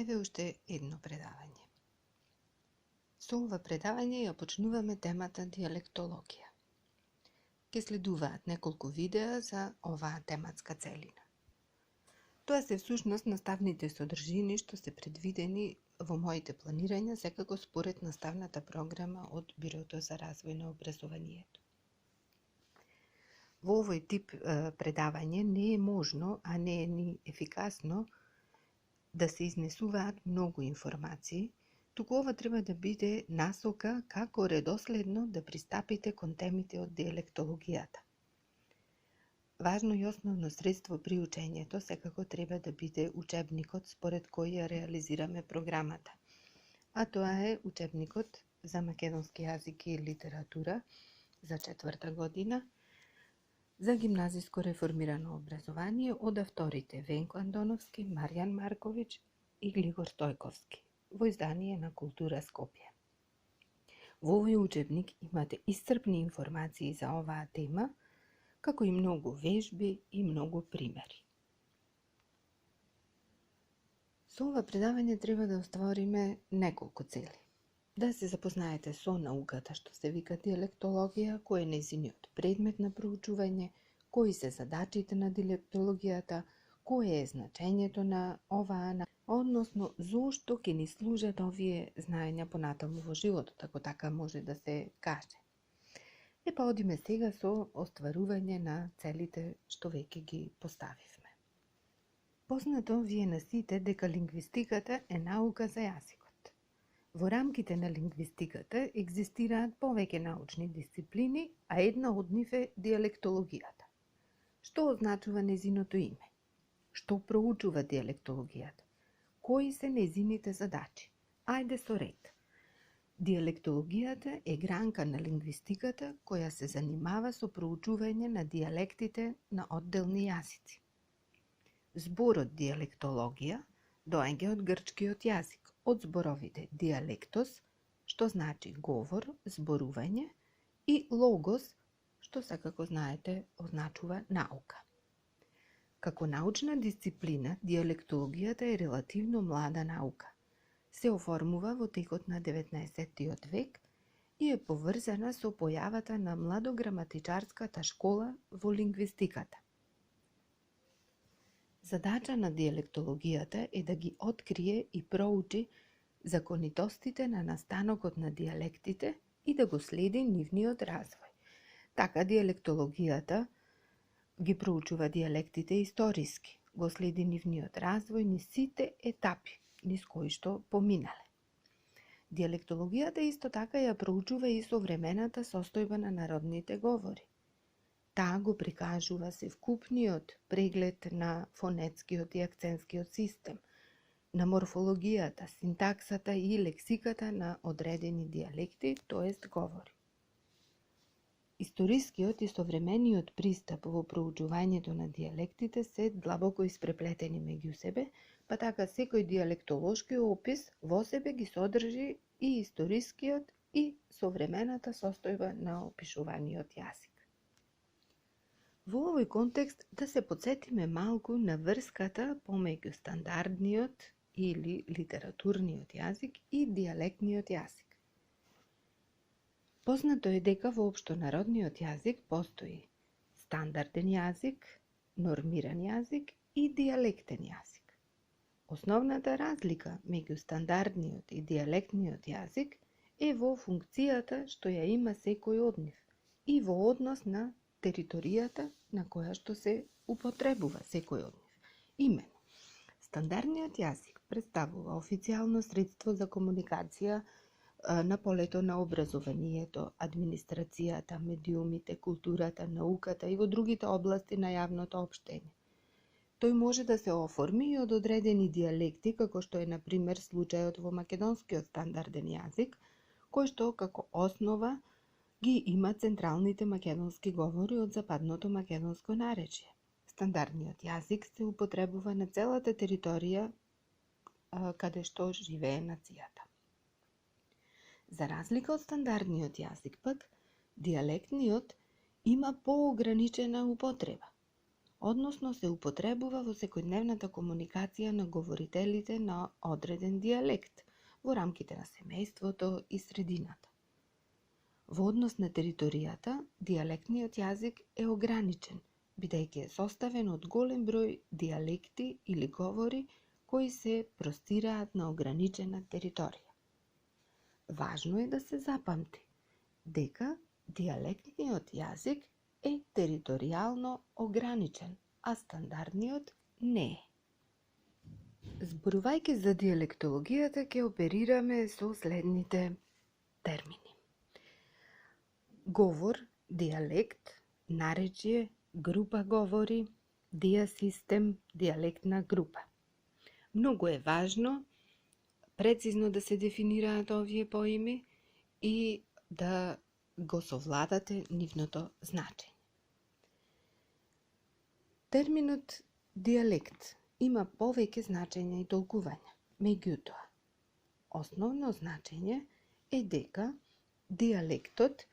Еве уште едно предавање. Со ова предавање ја почнуваме темата диалектологија. Ке следуваат неколку видеа за оваа тематска целина. Тоа се всушност наставните содржини што се предвидени во моите планирања, секако според наставната програма од Бирото за развој на образованието. Во овој тип предавање не е можно, а не е ни ефикасно да се изнесуваат многу информации, туку ова треба да биде насока како редоследно да пристапите кон темите од диалектологијата. Важно и основно средство при учењето секако треба да биде учебникот според кој ја реализираме програмата, а тоа е учебникот за македонски јазик и литература за 4-та година, за гимназиско реформирано образование од авторите Венко Андоновски, Маријан Марковиќ и Глигор Стојковски, во издание на Култура Скопје. Во овој учебник имате исцрпни информации за оваа тема, како и многу вежби и многу примери. Со ова предавање треба да оствариме неколку цели. Да се запознаете со науката што се вика диалектологија, кој е нејзиниот предмет на проучување, кои се задачите на диалектологијата, кое е значењето на оваа, односно зошто ќе ни служат овие знаења понатаму во животот, ако така може да се каже. Па одиме сега со остварување на целите што веќе ги поставивме. Познато ви е на сите дека лингвистиката е наука за јазикот. Во рамките на лингвистиката екзистираат повеќе научни дисциплини, а една од нив е диалектологијата. Што означува нејзиното име? Што проучува диалектологијата? Кои се нејзините задачи? Ајде со ред. Диалектологијата е гранка на лингвистиката која се занимава со проучување на диалектите на одделни јазици. Зборот диалектологија доаѓа од грчкиот јазик, од зборовите диалектос, што значи говор, зборување, и логос, што секако знаете означува наука. Како научна дисциплина, диалектологијата е релативно млада наука. Се оформува во текот на 19-тиот век и е поврзана со појавата на младограматичарската школа во лингвистиката. Задача на диалектологијата е да ги открие и проучи законитостите на настанокот на диалектите и да го следи нивниот развој. Така диалектологијата ги проучува диалектите историски, го следи нивниот развој низ сите етапи низ кои што поминале. Диалектологијата исто така ја проучува и современата состојба на народните говори. Таа го прикажува севкупниот преглед на фонетскиот и акцентскиот систем, на морфологијата, синтаксата и лексиката на одредени диалекти, тоест говори. Историскиот и современиот пристап во проучувањето на диалектите се длабоко испреплетени меѓу себе, па така секој диалектолошки опис во себе ги содржи и историскиот и современата состојба на опишуваниот јазик. Во овој контекст да се потсетиме малку на врската помеѓу стандардниот или литературниот јазик и диалектниот јазик. Познато е дека во општонародниот јазик постои стандарден јазик, нормиран јазик и диалектен јазик. Основната разлика меѓу стандардниот и диалектниот јазик е во функцијата што ја има секој од нив и во однос на територијата на која што се употребува секој од нив. Имено, стандардниот јазик представува официјално средство за комуникација на полето на образованието, администрацијата, медиумите, културата, науката и во другите области на јавното општење. Тој може да се оформи и од одредени диалекти, како што е, например, случајот во македонскиот стандарден јазик, кој што како основа ги има централните македонски говори од западното македонско наречје. Стандардниот јазик се употребува на целата територија каде што живее нацијата. За разлика од стандардниот јазик пак, диалектниот има поограничена употреба. односно се употребува во секојдневната комуникација на говорителите на одреден дијалект во рамките на семејството и средината. Во однос на територијата, дијалектниот јазик е ограничен, бидејќи е составен од голем број дијалекти или говори кои се простираат на ограничена територија. Важно е да се запамти дека дијалектниот јазик е територијално ограничен, а стандардниот не е. Зборувајќи за дијалектологијата, ќе оперираме со следните термини: говор, дијалект, наречје, група говори, дијасистем, дијалектна група. Многу е важно прецизно да се дефинираат овие поими и да го совладате нивното значење. Терминот дијалект има повеќе значења и толкувања. Меѓутоа, основно значење е дека дијалектот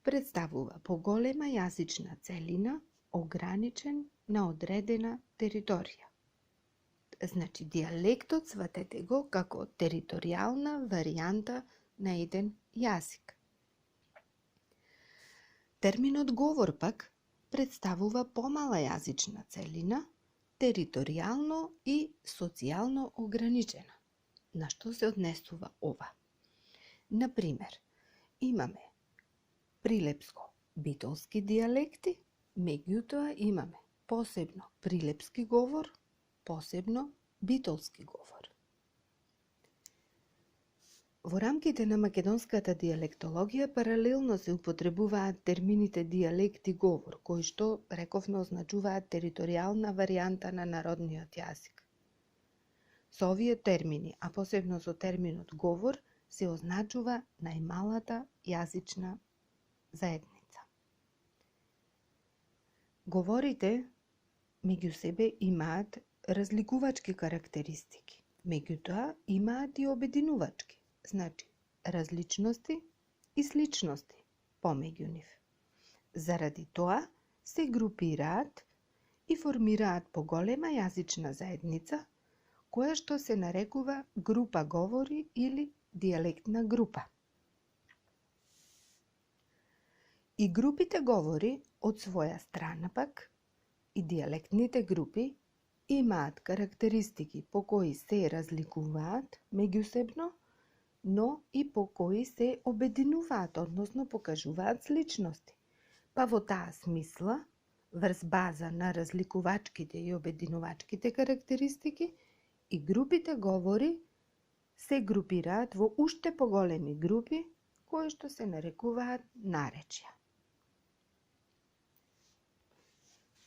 представува поголема јазична целина, ограничен на одредена територија. Значи, дијалектот сватете го како територијална варијанта на еден јазик. Терминот говор пак представува помала јазична целина, територијално и социјално ограничена. На што се однесува ова? Например, имаме прилепско-битолски дијалекти, меѓутоа имаме посебно прилепски говор, посебно битолски говор. Во рамките на македонската дијалектологија паралелно се употребуваат термините дијалект и говор, кои што, рековме, означуваат територијална варијанта на народниот јазик. Со овие термини, а посебно со терминот говор, се означува најмалата јазична заедница. Говорите меѓу себе имаат разликувачки карактеристики, меѓутоа имаат и обединувачки, значи различности и сличности помеѓу нив. Заради тоа се групираат и формираат поголема јазична заедница, која што се нарекува група говори или дијалектна група. И групите говори од своја страна пак и дијалектните групи имаат карактеристики по кои се разликуваат меѓусебно, но и по кои се обединуваат, односно покажуваат сличности. Па во таа смисла, врз база на разликувачките и обединувачките карактеристики, и групите говори се групираат во уште поголеми групи, кои што се нарекуваат наречја.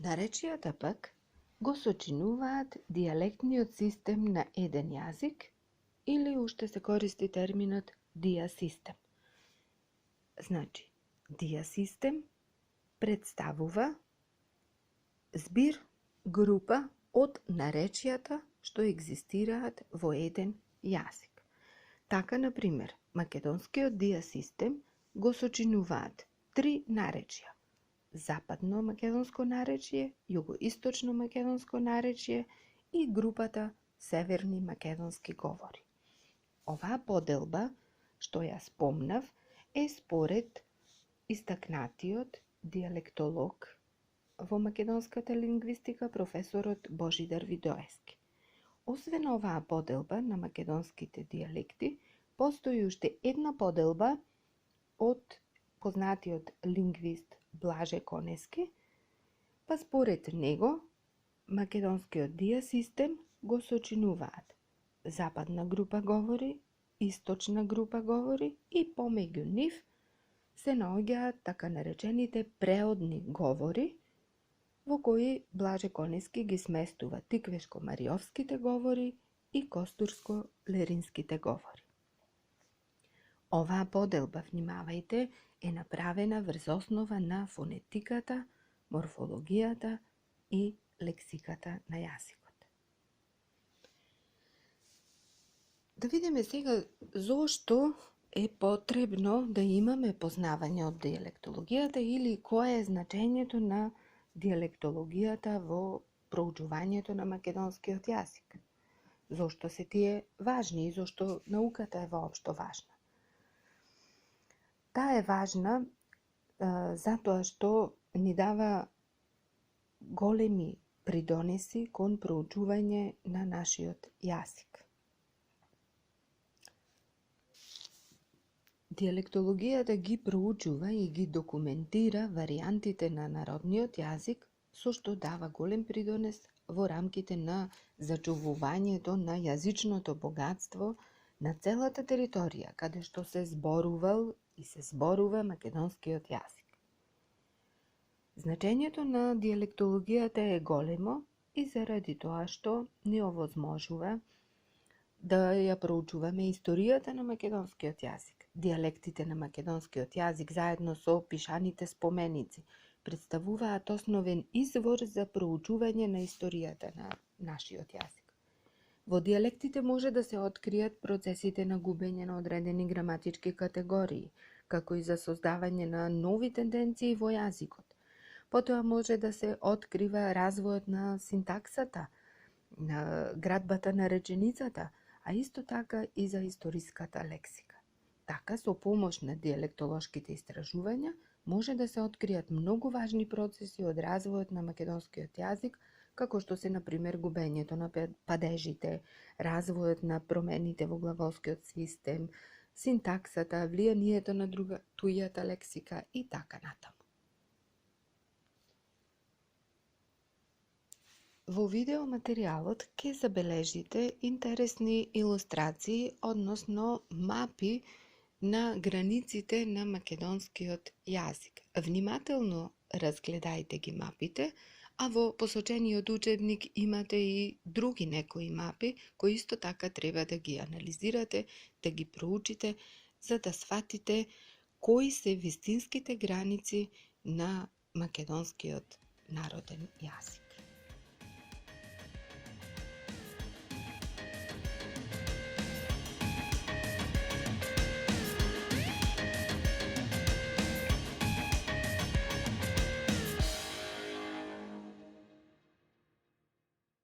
Наречјата пак го сочинуваат дијалектниот систем на еден јазик или уште се користи терминот дијасистем. Значи, дијасистем представува збир, група од наречјата што екзистираат во еден јазик. Така, например, македонскиот дијасистем го сочинуваат 3 наречја: западно македонско наречје, југоисточно македонско наречје и групата северни македонски говори. Оваа поделба, што ја спомнав, е според истакнатиот дијалектолог во македонската лингвистика професорот Божидар Видоевски. Освен оваа поделба на македонските дијалекти, постои уште една поделба од познатиот лингвист Блаже Конески, па според него македонскиот дијасистем го сочинуваат западна група говори, источна група говори и помеѓу нив се наоѓаат така наречените преодни говори, во кои Блаже Конески ги сместува тиквешко-мариовските говори и костурско-леринските говори. Оваа поделба, внимавајте, е направена врз основа на фонетиката, морфологијата и лексиката на јазикот. Да видиме сега зошто е потребно да имаме познавање од дијалектологијата или кое е значењето на диалектологијата во проучувањето на македонскиот јазик. Зошто се тие важни и зошто науката е воопшто важна? Таа е важна затоа што ни дава големи придонеси кон проучување на нашиот јазик. Диалектологијата ги проучува и ги документира варијантите на народниот јазик, со што дава голем придонес во рамките на зачувувањето на јазичното богатство на целата територија, каде што се зборувал и се зборува македонскиот јазик. Значењето на диалектологијата е големо и заради тоа што ни овозможува да ја проучуваме историјата на македонскиот јазик. Диалектите на македонскиот јазик заедно со пишаните споменици представуваат основен извор за проучување на историјата на нашиот јазик. Во диалектите може да се откријат процесите на губење на одредени граматички категории, како и за создавање на нови тенденции во јазикот. Потоа може да се открива развојот на синтаксата, на градбата на реченицата, а исто така и за историската лексика. Така, со помош на диалектолошките истражувања, може да се откријат многу важни процеси од развојот на македонскиот јазик, како што се, например, губењето на падежите, развојот на промените во глаголскиот систем, синтаксата, влијанието на туѓата лексика и така натаму. Во видеоматеријалот ќе забележите интересни илустрации, односно мапи на границите на македонскиот јазик. Внимателно разгледајте ги мапите, а во посочениот учебник имате и други некои мапи, кои исто така треба да ги анализирате, да ги проучите, за да сватите кои се вистинските граници на македонскиот народен јазик.